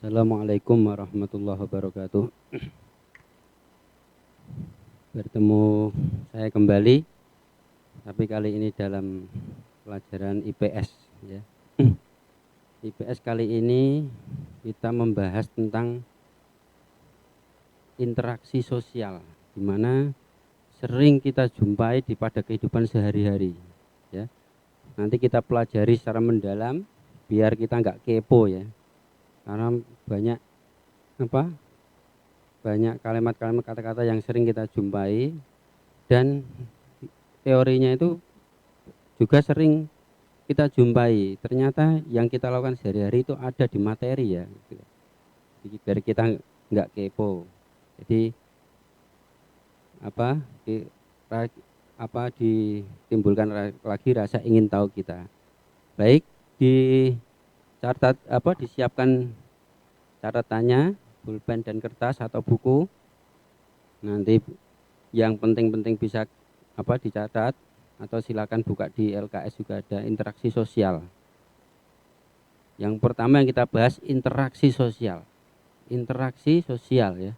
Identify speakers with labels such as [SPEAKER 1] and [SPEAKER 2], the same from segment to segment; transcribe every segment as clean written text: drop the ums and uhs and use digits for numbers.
[SPEAKER 1] Assalamualaikum warahmatullahi wabarakatuh. Bertemu saya kembali, tapi kali ini dalam pelajaran IPS ya. IPS kali ini kita membahas tentang interaksi sosial, di mana sering kita jumpai pada kehidupan sehari-hari ya. Nanti kita pelajari secara mendalam biar kita nggak kepo ya. Karena banyak kalimat-kalimat, kata-kata yang sering kita jumpai, dan teorinya itu juga sering kita jumpai. Ternyata yang kita lakukan sehari-hari itu ada di materi ya. Jadi biar kita nggak kepo. Jadi ditimbulkan lagi rasa ingin tahu kita. Baik, disiapkan catatannya, pulpen dan kertas atau buku. Nanti yang penting-penting bisa dicatat, atau silakan buka di LKS, juga ada interaksi sosial. Yang pertama yang kita bahas interaksi sosial. Interaksi sosial ya.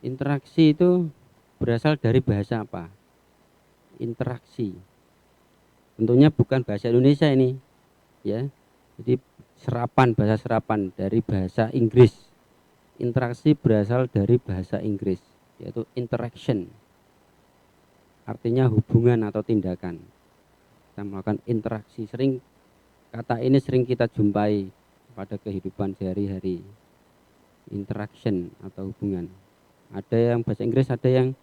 [SPEAKER 1] Interaksi itu berasal dari bahasa apa? Interaksi. Tentunya bukan bahasa Indonesia ini ya. Jadi bahasa serapan dari bahasa Inggris. Interaksi berasal dari bahasa Inggris, yaitu interaction. Artinya hubungan atau tindakan. Kita melakukan interaksi. Kata ini sering kita jumpai pada kehidupan sehari-hari. Interaction atau hubungan. Ada yang bahasa Inggris, ada yang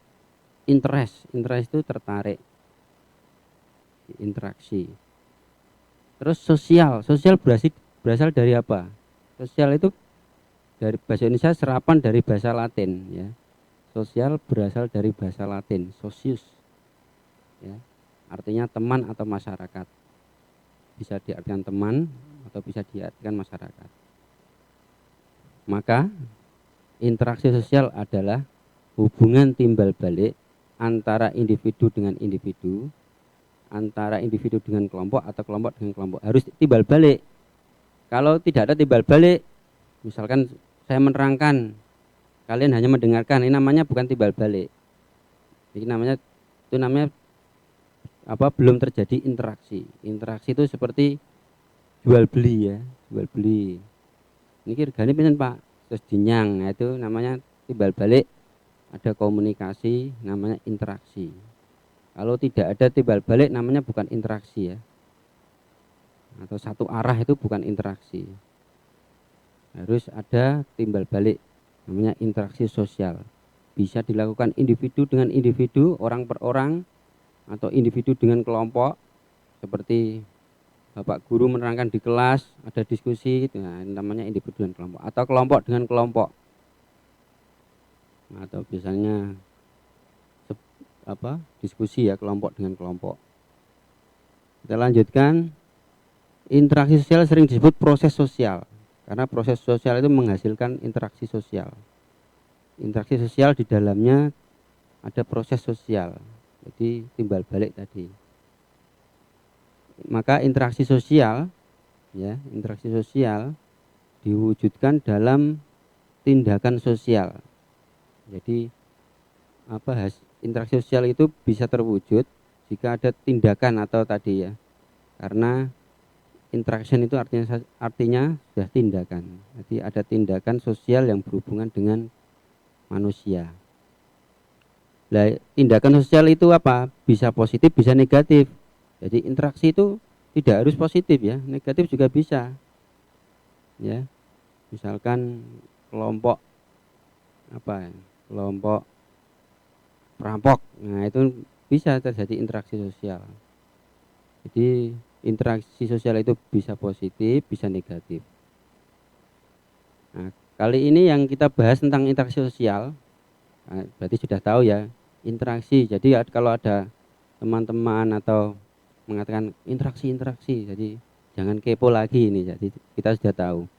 [SPEAKER 1] interest. Interest itu tertarik. Interaksi. Terus sosial. Sosial berasal dari apa? Sosial itu dari bahasa Indonesia serapan dari bahasa Latin ya. Sosial berasal dari bahasa Latin, socius. Ya. Artinya teman atau masyarakat. Bisa diartikan teman atau bisa diartikan masyarakat. Maka interaksi sosial adalah hubungan timbal balik antara individu dengan individu, antara individu dengan kelompok atau kelompok dengan kelompok. Harus timbal balik. Kalau tidak ada timbal balik, misalkan saya menerangkan, kalian hanya mendengarkan, ini namanya bukan timbal balik. Itu namanya belum terjadi interaksi. Interaksi itu seperti jual beli ya, jual beli. Ini regane pinten Pak? Terus dinyang. Nah, itu namanya timbal balik. Ada komunikasi, namanya interaksi. Kalau tidak ada timbal balik, namanya bukan interaksi ya. Atau satu arah, itu bukan interaksi. Harus ada timbal balik, namanya interaksi sosial. Bisa dilakukan individu dengan individu, orang per orang, atau individu dengan kelompok. Seperti Bapak guru menerangkan di kelas, ada diskusi, nah, namanya individu dengan kelompok. Atau kelompok dengan kelompok. Atau biasanya diskusi ya, kelompok dengan kelompok. Kita lanjutkan. Interaksi sosial sering disebut proses sosial, karena proses sosial itu menghasilkan interaksi sosial. Interaksi sosial di dalamnya ada proses sosial, jadi timbal balik tadi. Maka interaksi sosial diwujudkan dalam tindakan sosial. Jadi interaksi sosial itu bisa terwujud jika ada tindakan atau tadi ya, karena interaction itu artinya sudah tindakan. Jadi ada tindakan sosial yang berhubungan dengan manusia. Nah, tindakan sosial itu apa? Bisa positif, bisa negatif. Jadi interaksi itu tidak harus positif ya, negatif juga bisa. Ya. Misalkan kelompok kelompok perampok. Nah, itu bisa terjadi interaksi sosial. Jadi interaksi sosial itu bisa positif, bisa negatif. Nah, kali ini yang kita bahas tentang interaksi sosial, nah, berarti sudah tahu ya, interaksi. Jadi kalau ada teman-teman atau mengatakan interaksi, jadi jangan kepo lagi ini. Jadi kita sudah tahu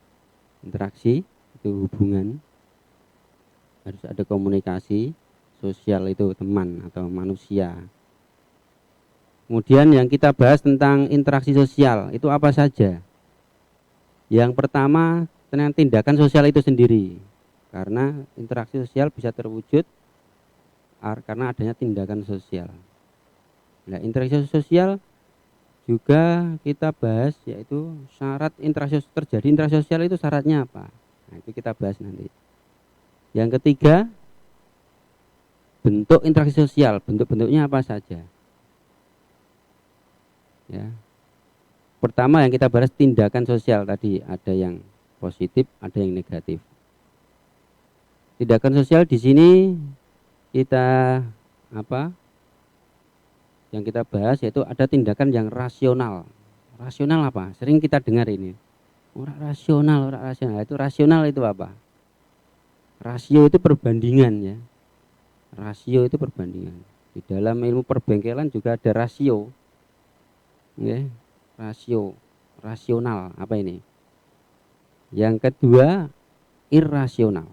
[SPEAKER 1] interaksi itu hubungan, harus ada komunikasi. Sosial itu teman atau manusia. Kemudian yang kita bahas tentang interaksi sosial itu apa saja? Yang pertama, tentang tindakan sosial itu sendiri. Karena interaksi sosial bisa terwujud karena adanya tindakan sosial. Nah, interaksi sosial juga kita bahas, yaitu syarat terjadi interaksi sosial itu syaratnya apa. Nah, itu kita bahas nanti. Yang ketiga, bentuk interaksi sosial, bentuk-bentuknya apa saja. Ya. Pertama yang kita bahas tindakan sosial tadi, ada yang positif, ada yang negatif. Tindakan sosial di sini kita apa? Yang kita bahas yaitu ada tindakan yang rasional. Rasional apa? Sering kita dengar ini. Orang rasional, orang rasional. Itu rasional itu apa? Rasio itu perbandingan ya. Rasio itu perbandingan. Di dalam ilmu perbengkelan juga ada rasio. Ya, rasio, rasional apa ini? Yang kedua, irrasional.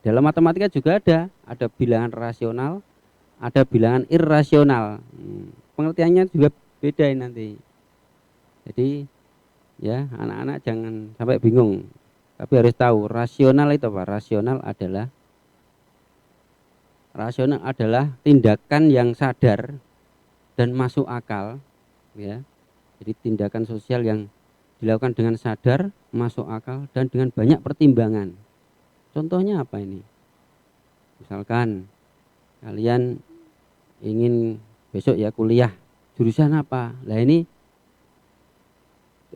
[SPEAKER 1] Dalam matematika juga ada bilangan rasional, ada bilangan irrasional. Pengertiannya juga beda ini nanti. Jadi ya anak-anak jangan sampai bingung. Tapi harus tahu rasional itu apa? Rasional adalah tindakan yang sadar dan masuk akal, ya. Jadi tindakan sosial yang dilakukan dengan sadar, masuk akal, dan dengan banyak pertimbangan. Contohnya apa ini? Misalkan kalian ingin besok ya kuliah, jurusan apa? Nah ini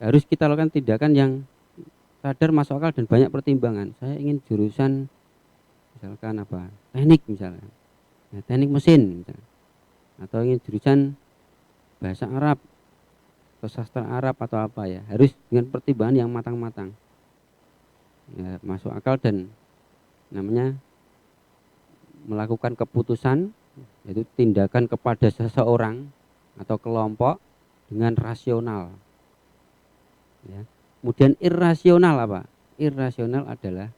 [SPEAKER 1] harus kita lakukan tindakan yang sadar, masuk akal, dan banyak pertimbangan. Saya ingin jurusan misalkan apa? Teknik misalnya. Ya, teknik mesin misalnya. Atau ingin jurusan bahasa Arab atau sastra Arab atau apa ya. Harus dengan pertimbangan yang matang-matang. Ya, masuk akal dan namanya melakukan keputusan, yaitu tindakan kepada seseorang atau kelompok dengan rasional. Ya. Kemudian irrasional apa? Irrasional adalah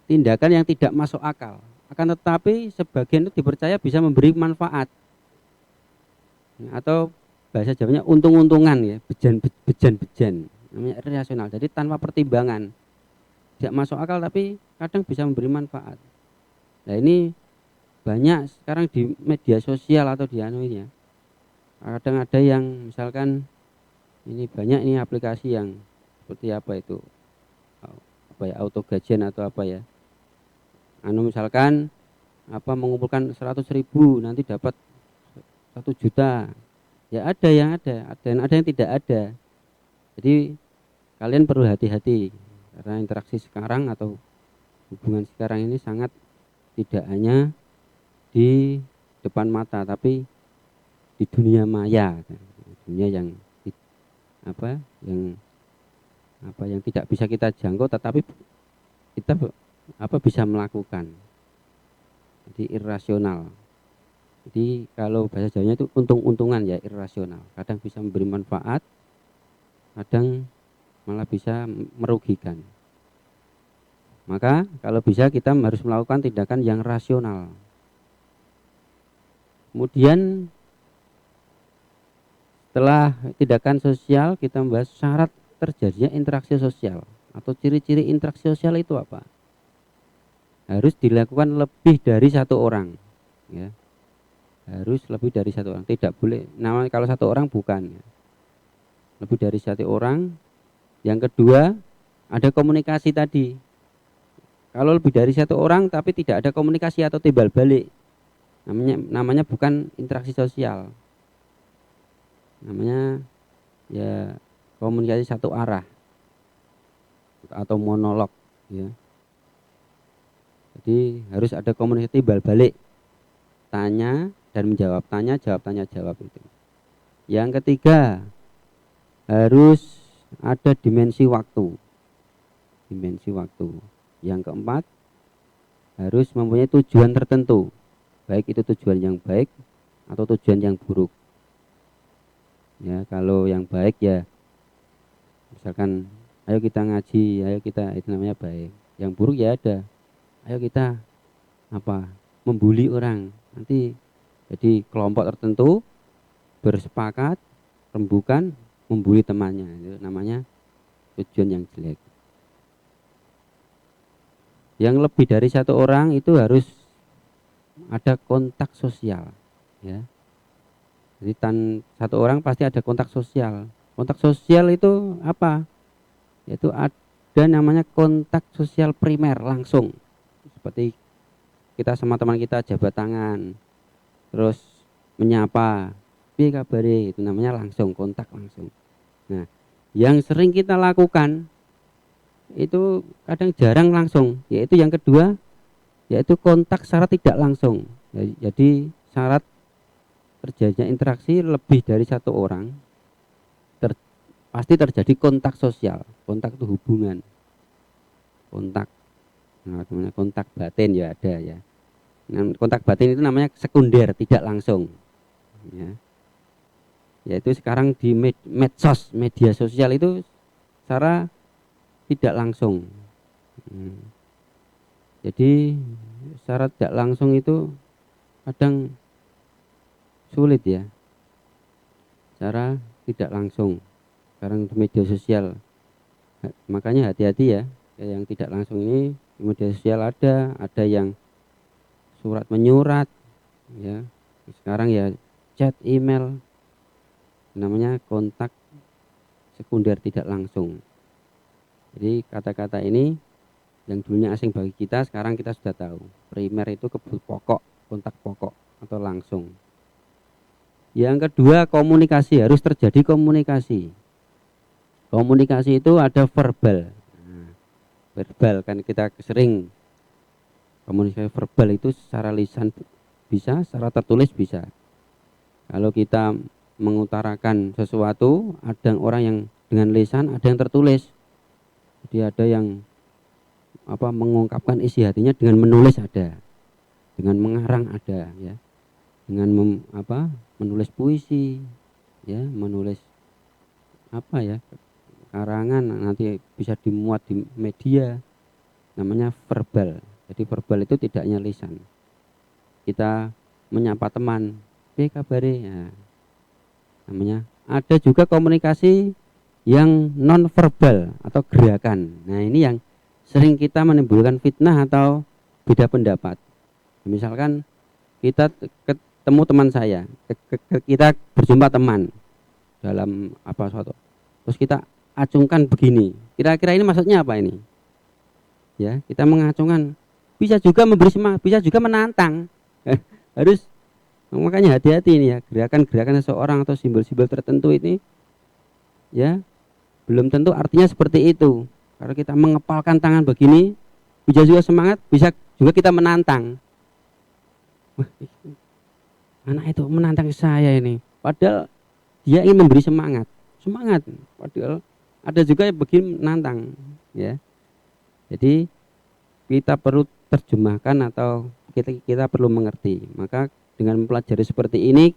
[SPEAKER 1] tindakan yang tidak masuk akal. Akan tetapi sebagian itu dipercaya bisa memberi manfaat. Atau bahasa Jawanya untung-untungan ya, bejan-bejan. Namanya irrasional. Jadi tanpa pertimbangan. Tidak masuk akal tapi kadang bisa memberi manfaat. Nah ini banyak sekarang di media sosial atau di anunya. Kadang ada yang misalkan ini banyak ini aplikasi yang seperti apa itu, apa ya, auto gajian atau apa ya, misalkan apa mengumpulkan 100.000 nanti dapat 1 juta. Ya ada yang tidak ada. Jadi kalian perlu hati-hati karena interaksi sekarang atau hubungan sekarang ini sangat tidak hanya di depan mata tapi di dunia maya, dunia yang apa yang tidak bisa kita jangkau tetapi kita bisa melakukan. Jadi irrasional. Jadi kalau bahasa Jawanya itu untung-untungan ya, irrasional. Kadang bisa memberi manfaat, kadang malah bisa merugikan. Maka kalau bisa kita harus melakukan tindakan yang rasional. Kemudian setelah tindakan sosial kita membahas syarat terjadinya interaksi sosial atau ciri-ciri interaksi sosial itu apa? Harus dilakukan lebih dari satu orang, ya. Harus lebih dari satu orang, tidak boleh. Namanya kalau satu orang bukan, ya. Lebih dari satu orang. Yang kedua ada komunikasi tadi. Kalau lebih dari satu orang tapi tidak ada komunikasi atau timbal balik, namanya bukan interaksi sosial. Namanya ya komunikasi satu arah atau monolog, ya. Jadi harus ada komunikasi timbal balik, tanya dan menjawab, tanya jawab itu. Yang ketiga harus ada dimensi waktu. Yang keempat harus mempunyai tujuan tertentu, baik itu tujuan yang baik atau tujuan yang buruk. Ya, kalau yang baik ya misalkan ayo kita ngaji, ayo kita, itu namanya baik. Yang buruk ya ada, ayo kita membuli orang. Nanti jadi kelompok tertentu bersepakat rembukan membuli temannya, itu namanya tujuan yang jelek. Yang lebih dari satu orang itu harus ada kontak sosial, ya. Jadi satu orang pasti ada kontak sosial. Kontak sosial itu apa? Yaitu ada namanya kontak sosial primer langsung. Seperti kita sama teman kita jabat tangan, terus menyapa, piye kabare, itu namanya langsung, kontak langsung. Nah, yang sering kita lakukan itu kadang jarang langsung, yaitu yang kedua, yaitu kontak secara tidak langsung. Jadi syarat terjadinya interaksi lebih dari satu orang, pasti terjadi kontak sosial. Kontak itu hubungan, kontak. Nah, namanya kontak batin ya ada ya. Nah, kontak batin itu namanya sekunder, tidak langsung. Ya. Yaitu sekarang di medsos, media sosial itu secara tidak langsung. Jadi secara tidak langsung itu kadang sulit ya. Secara tidak langsung. Sekarang di media sosial. Makanya hati-hati ya. Yang tidak langsung ini di media sosial ada yang surat menyurat ya. Sekarang ya chat, email, namanya kontak sekunder tidak langsung. Jadi kata-kata ini yang dulunya asing bagi kita, sekarang kita sudah tahu. Primer itu kebutuhan pokok, kontak pokok atau langsung. Yang kedua, komunikasi, harus terjadi komunikasi. Komunikasi itu ada verbal. Nah, verbal kan kita sering komunikasi verbal itu secara lisan bisa, secara tertulis bisa. Kalau kita mengutarakan sesuatu, ada orang yang dengan lisan, ada yang tertulis. Jadi ada yang mengungkapkan isi hatinya dengan menulis ada, dengan mengarang ada, ya, dengan menulis puisi, ya, menulis karangan nanti bisa dimuat di media, namanya verbal. Jadi verbal itu tidak hanya lisan. Kita menyapa teman, piye kabare, ya, namanya. Ada juga komunikasi yang non verbal atau gerakan. Nah, ini yang sering kita menimbulkan fitnah atau beda pendapat. Misalkan kita ketemu teman saya, kita berjumpa teman dalam suatu, terus kita acungkan begini, kira-kira ini maksudnya apa ini? Ya, kita mengacungkan, bisa juga memberi semangat, bisa juga menantang. Harus, makanya hati-hati ini ya, gerakan-gerakan seseorang atau simbol-simbol tertentu ini, ya, belum tentu artinya seperti itu. Kalau kita mengepalkan tangan begini, bisa juga semangat, bisa juga kita menantang. Wah, anak itu menantang saya ini, padahal dia ingin memberi semangat, padahal ada juga yang begini menantang, ya. Jadi kita perlu terjemahkan atau kita perlu mengerti. Maka dengan mempelajari seperti ini,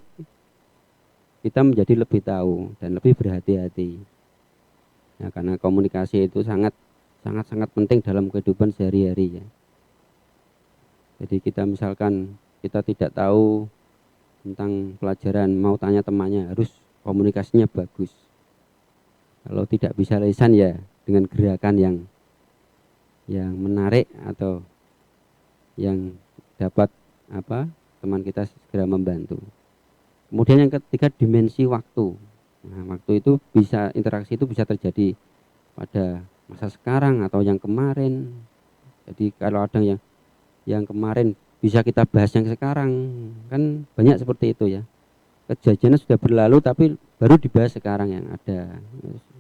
[SPEAKER 1] kita menjadi lebih tahu dan lebih berhati-hati. Ya, karena komunikasi itu sangat penting dalam kehidupan sehari-hari, ya. Jadi kita misalkan kita tidak tahu tentang pelajaran, mau tanya temannya, harus komunikasinya bagus. Kalau tidak bisa lisan, ya dengan gerakan yang menarik atau yang dapat teman kita segera membantu. Kemudian yang ketiga, dimensi waktu. Nah, waktu itu bisa, interaksi itu bisa terjadi pada masa sekarang atau yang kemarin. Jadi kalau ada yang kemarin bisa kita bahas yang sekarang, kan banyak seperti itu, ya. Kejadiannya sudah berlalu tapi baru dibahas sekarang yang ada.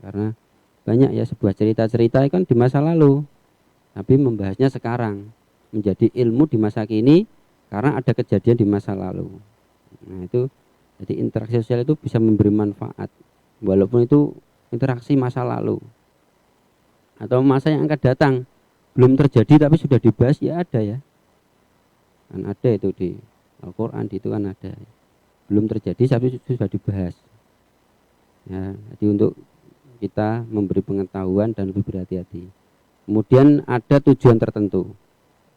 [SPEAKER 1] Karena banyak ya sebuah cerita-cerita kan di masa lalu, tapi membahasnya sekarang, menjadi ilmu di masa kini karena ada kejadian di masa lalu. Nah, itu jadi interaksi sosial itu bisa memberi manfaat walaupun itu interaksi masa lalu atau masa yang akan datang, belum terjadi tapi sudah dibahas, ya ada, ya. Kan ada itu di Al-Qur'an, itu kan ada. Belum terjadi tapi sudah dibahas. Ya, jadi untuk kita memberi pengetahuan dan lebih berhati-hati. Kemudian ada tujuan tertentu.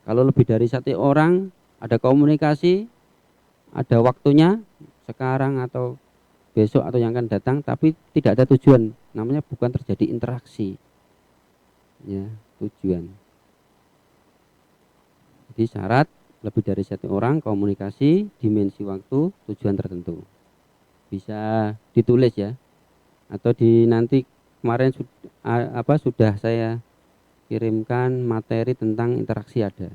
[SPEAKER 1] Kalau lebih dari satu orang, ada komunikasi, ada waktunya, sekarang atau besok atau yang akan datang, tapi tidak ada tujuan, namanya bukan terjadi interaksi. ya, tujuan. Jadi syarat lebih dari satu orang, komunikasi, dimensi waktu, tujuan tertentu. Bisa ditulis ya, atau di nanti kemarin sudah saya kirimkan materi tentang interaksi ada.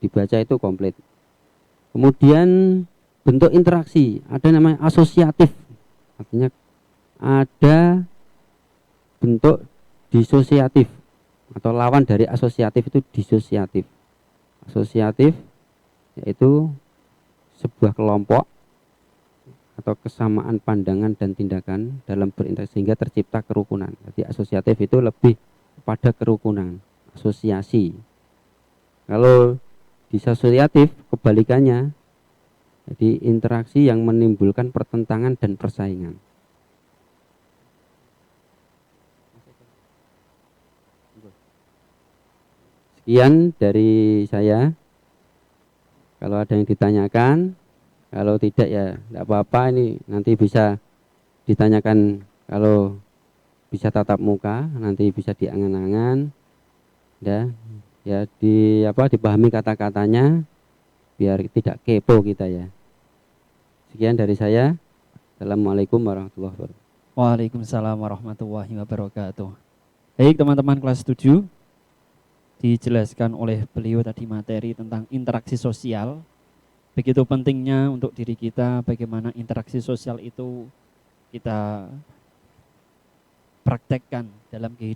[SPEAKER 1] Dibaca itu komplit. Kemudian bentuk interaksi, ada namanya asosiatif. Artinya ada bentuk disosiatif atau lawan dari asosiatif itu disosiatif. Asosiatif yaitu sebuah kelompok atau kesamaan pandangan dan tindakan dalam berinteraksi sehingga tercipta kerukunan. Jadi asosiatif itu lebih kepada kerukunan, asosiasi. Kalau disosiatif kebalikannya, jadi interaksi yang menimbulkan pertentangan dan persaingan. Sekian dari saya. Kalau ada yang ditanyakan, kalau tidak ya tidak apa-apa, ini nanti bisa ditanyakan kalau bisa tatap muka, nanti bisa diangan-angan, ya dipahami kata-katanya biar tidak kepo kita ya. Sekian dari saya. Assalamualaikum warahmatullahi wabarakatuh.
[SPEAKER 2] Waalaikumsalam warahmatullahi wabarakatuh. Baik teman-teman kelas 7, dijelaskan oleh beliau tadi materi tentang interaksi sosial. Begitu pentingnya untuk diri kita bagaimana interaksi sosial itu kita praktekkan dalam kehidupan